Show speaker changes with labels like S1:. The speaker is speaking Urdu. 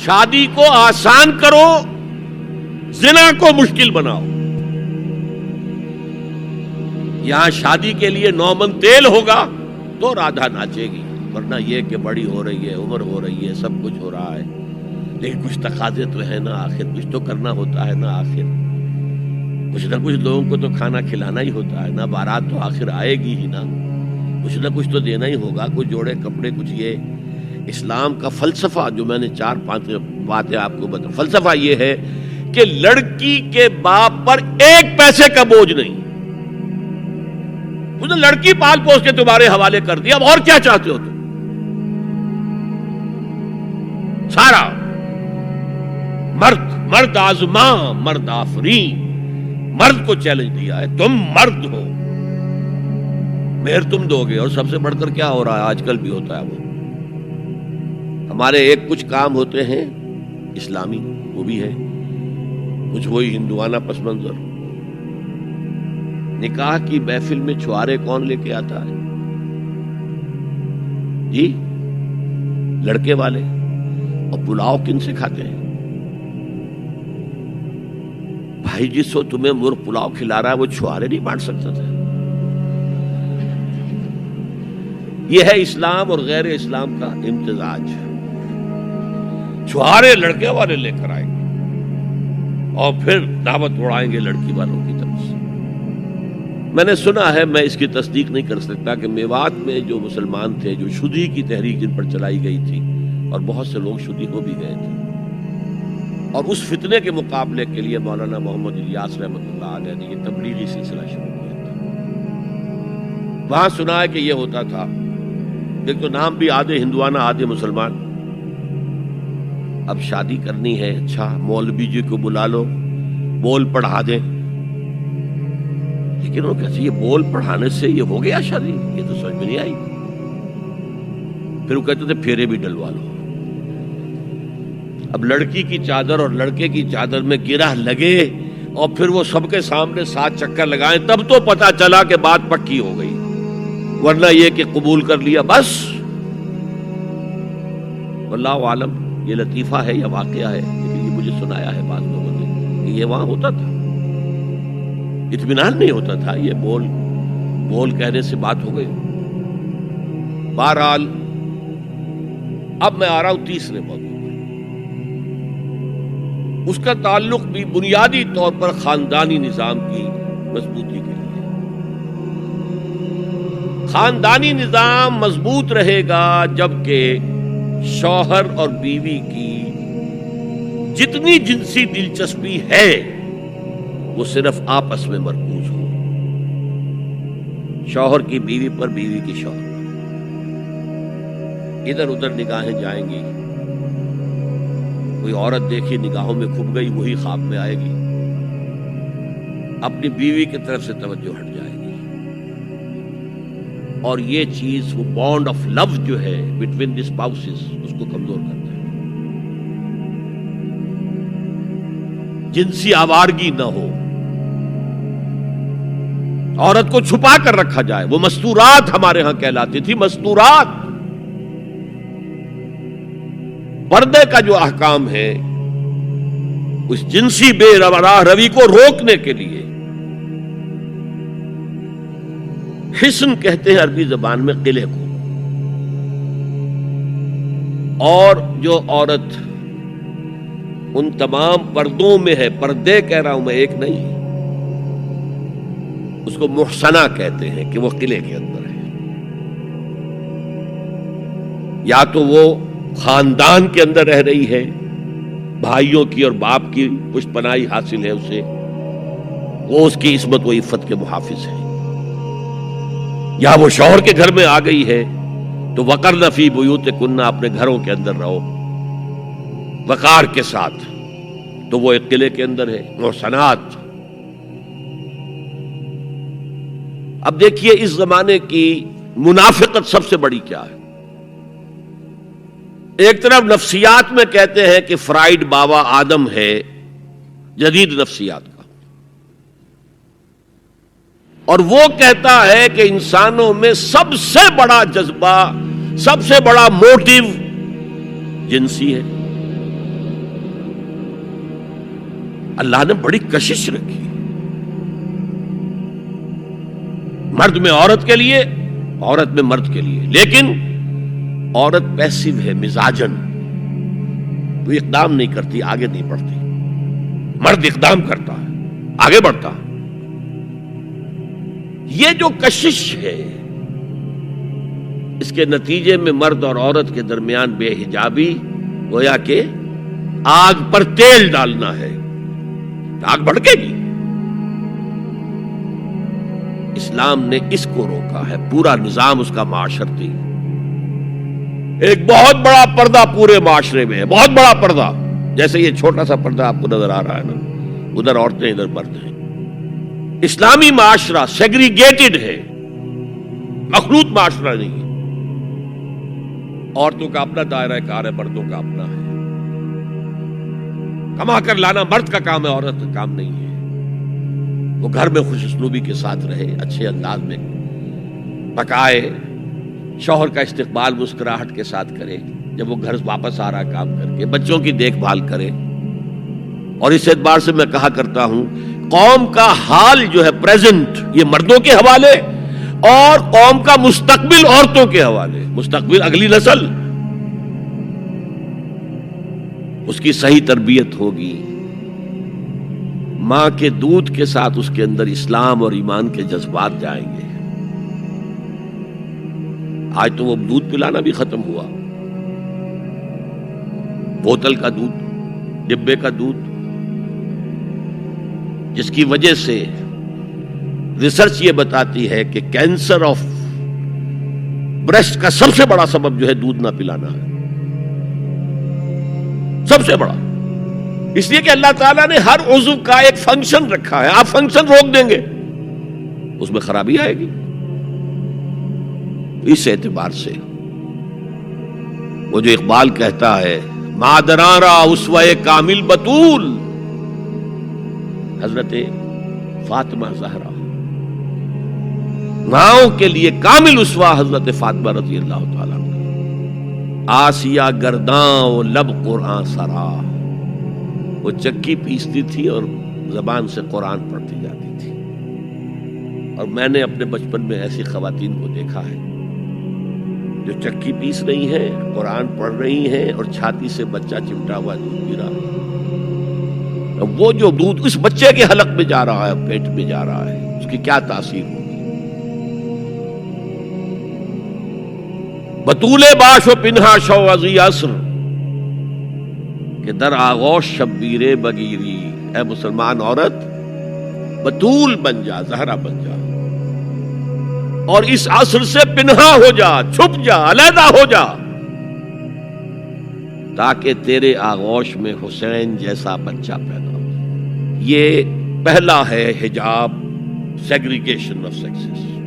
S1: شادی کو آسان کرو، زنا کو مشکل بناؤ. یہاں شادی کے لیے 9 من تیل ہوگا تو رادھا ناچے گی، ورنہ یہ کہ بڑی ہو رہی ہے، عمر ہو رہی ہے، سب کچھ ہو رہا ہے، لیکن کچھ تقاضے تو ہے نا، آخر کچھ تو کرنا ہوتا ہے نا، آخر کچھ نہ کچھ لوگوں کو تو کھانا کھلانا ہی ہوتا ہے نا، بارات تو آخر آئے گی ہی نا، کچھ نہ کچھ تو دینا ہی ہوگا، کچھ جوڑے کپڑے، کچھ یہ اسلام کا فلسفہ جو میں نے 4-5 باتیں آپ کو بتا. فلسفہ یہ ہے کہ لڑکی کے باپ پر 1 پیسے کا بوجھ نہیں. اس نے لڑکی پال پوس کے تمہارے حوالے کر دیا، اب اور کیا چاہتے ہو تم؟ سارا مرد آزما، مرد آفرین، مرد کو چیلنج دیا ہے، تم مرد ہو، مہر تم دو گے. اور سب سے بڑھ کر کیا ہو رہا ہے آج کل بھی ہوتا ہے، وہ ہمارے کچھ کام ہوتے ہیں اسلامی، وہ بھی ہے، کچھ وہی ہندوانہ پس منظر. نکاح کی محفل میں چھوارے کون لے کے آتا ہے جی؟ لڑکے والے. اور پلاؤ کن سے کھاتے ہیں بھائی؟ جس کو تمہیں مرغ پلاؤ کھلا رہا ہے وہ چھوارے نہیں بانٹ سکتا تھا؟ یہ ہے اسلام اور غیر اسلام کا امتزاج. چھوارے لڑکے والے لے کر آئیں گے اور پھر دعوت اڑائیں گے لڑکی والوں کی طرف سے. میں نے سنا ہے، میں اس کی تصدیق نہیں کر سکتا، کہ میوات میں جو مسلمان تھے، جو شدی کی تحریک جن پر چلائی گئی تھی، اور بہت سے لوگ شدی ہو بھی گئے تھے، اور اس فتنے کے مقابلے کے لیے مولانا محمد الیاس رحمۃ اللہ علیہ نے یہ تبلیغی سلسلہ شروع کیا تھا. وہاں سنا ہے کہ یہ ہوتا تھا، ایک تو نام بھی آدھے ہندوانہ آدھے مسلمان. اب شادی کرنی ہے، اچھا مولوی جی کو بلا لو، بول پڑھا دیں. لیکن وہ کہتے یہ بول پڑھانے سے یہ ہو گیا شادی؟ یہ تو سمجھ میں نہیں آئی. پھر وہ کہتے تھے پھیرے بھی ڈلوا لو. اب لڑکی کی چادر اور لڑکے کی چادر میں گرہ لگے اور پھر وہ سب کے سامنے 7 چکر لگائیں، تب تو پتا چلا کہ بات پکی ہو گئی، ورنہ یہ کہ قبول کر لیا بس. واللہ عالم یہ لطیفہ ہے یا واقعہ ہے، لیکن یہ مجھے سنایا ہے بعض لوگوں نے کہ یہ وہاں ہوتا تھا. اطمینان نہیں ہوتا تھا، یہ بول کہنے سے بات ہو گئی. بہرحال اب میں آ رہا ہوں تیسرے موضوع پر. اس کا تعلق بھی بنیادی طور پر خاندانی نظام کی مضبوطی کے لیے. خاندانی نظام مضبوط رہے گا جبکہ شوہر اور بیوی کی جتنی جنسی دلچسپی ہے وہ صرف آپس میں مرکوز ہو. شوہر کی بیوی پر، بیوی کی شوہر پر. ادھر ادھر نگاہیں جائیں گی. کوئی عورت دیکھی نگاہوں میں کھپ گئی، وہی خواب میں آئے گی، اپنی بیوی کی طرف سے توجہ ہٹ جائے گی. اور یہ چیز، وہ بانڈ آف لو جو ہے بٹوین دی اسپاؤسز، اس کو کمزور کرتا ہے. جنسی آوارگی نہ ہو، عورت کو چھپا کر رکھا جائے. وہ مستورات ہمارے ہاں کہلاتی تھی، مستورات. پردے کا جو احکام ہے اس جنسی بے راہ روی کو روکنے کے لیے، حسن کہتے ہیں عربی زبان میں قلعے کو. اور جو عورت ان تمام پردوں میں ہے، پردے کہہ رہا ہوں میں، ایک نہیں، اس کو محسنہ کہتے ہیں کہ وہ قلعے کے اندر ہے. یا تو وہ خاندان کے اندر رہ رہی ہے، بھائیوں کی اور باپ کی پشت پناہی حاصل ہے اسے، وہ اس کی عصمت و عفت کے محافظ ہے. یا وہ شوہر کے گھر میں آ گئی ہے تو وقرن فی بیوتکن، اپنے گھروں کے اندر رہو وقار کے ساتھ، تو وہ ایک قلعے کے اندر ہے. محسنات. اب دیکھیے اس زمانے کی منافقت سب سے بڑی کیا ہے. ایک طرف نفسیات میں کہتے ہیں کہ فرائیڈ بابا آدم ہے جدید نفسیات کا، اور وہ کہتا ہے کہ انسانوں میں سب سے بڑا جذبہ، سب سے بڑا موٹیو جنسی ہے. اللہ نے بڑی کشش رکھی، مرد میں عورت کے لیے، عورت میں مرد کے لیے، لیکن عورت پیسو ہے مزاجن، وہ اقدام نہیں کرتی، آگے نہیں بڑھتی، مرد اقدام کرتا ہے، آگے بڑھتا ہے۔ یہ جو کشش ہے، اس کے نتیجے میں مرد اور عورت کے درمیان بے حجابی گویا کہ آگ پر تیل ڈالنا ہے، آگ بھڑکے گی۔ اسلام نے اس کو روکا ہے، پورا نظام اس کا معاشرتی، ایک بہت بڑا پردہ پورے معاشرے میں ہے، بہت بڑا پردہ، جیسے یہ چھوٹا سا پردہ آپ کو نظر آ رہا ہے نا، ادھر عورتیں ادھر مرد ہیں۔ اسلامی معاشرہ سیگریگیٹڈ ہے، مخلوط معاشرہ نہیں ہے۔ عورتوں کا اپنا دائرہ کار ہے، مردوں کا اپنا ہے، کما کر لانا مرد کا کام ہے، عورت کا کام نہیں ہے۔ وہ گھر میں خوش اسلوبی کے ساتھ رہے، اچھے انداز میں پکائے، شوہر کا استقبال مسکراہٹ کے ساتھ کرے، جب وہ گھر واپس آ رہا کام کر کے، بچوں کی دیکھ بھال کرے۔ اور اس اعتبار سے میں کہا کرتا ہوں، قوم کا حال جو ہے پریزنٹ، یہ مردوں کے حوالے، اور قوم کا مستقبل عورتوں کے حوالے۔ مستقبل اگلی نسل، اس کی صحیح تربیت ہوگی، ماں کے دودھ کے ساتھ اس کے اندر اسلام اور ایمان کے جذبات جائیں گے۔ آج تو وہ دودھ پلانا بھی ختم ہوا، بوتل کا دودھ، ڈبے کا دودھ، جس کی وجہ سے ریسرچ یہ بتاتی ہے کہ کینسر آف بریسٹ کا سب سے بڑا سبب جو ہے دودھ نہ پلانا ہے، سب سے بڑا۔ اس لیے کہ اللہ تعالیٰ نے ہر عضو کا ایک فنکشن رکھا ہے، آپ فنکشن روک دیں گے اس میں خرابی آئے گی۔ اس اعتبار سے وہ جو اقبال کہتا ہے، مادراں را اسوہ کامل بطول، حضرت فاطمہ زہرا، ماؤں کے لیے کامل اسوہ حضرت فاطمہ رضی اللہ تعالیٰ عنہ۔ آسیہ گرداں و لب قرآن سرا، وہ چکی پیستی تھی اور زبان سے قرآن پڑھتی جاتی تھی۔ اور میں نے اپنے بچپن میں ایسی خواتین کو دیکھا ہے جو چکی پیس رہی ہیں، قرآن پڑھ رہی ہیں، اور چھاتی سے بچہ چمٹا ہوا دودھ پی رہا ہے۔ وہ جو دودھ اس بچے کے حلق میں جا رہا ہے، پیٹ میں جا رہا ہے، اس کی کیا تاثیر ہوگی؟ بطول باش و پنہا شو ازی عصر کہ در آغوش شبیر بگیری، اے مسلمان عورت بطول بن جا، زہرا بن جا، اور اس عصر سے پنہا ہو جا، چھپ جا، علیحدہ ہو جا، تاکہ تیرے آغوش میں حسین جیسا بچہ پیدا ہو۔ یہ پہلا ہے حجاب، سیگریگیشن آف سیکسز۔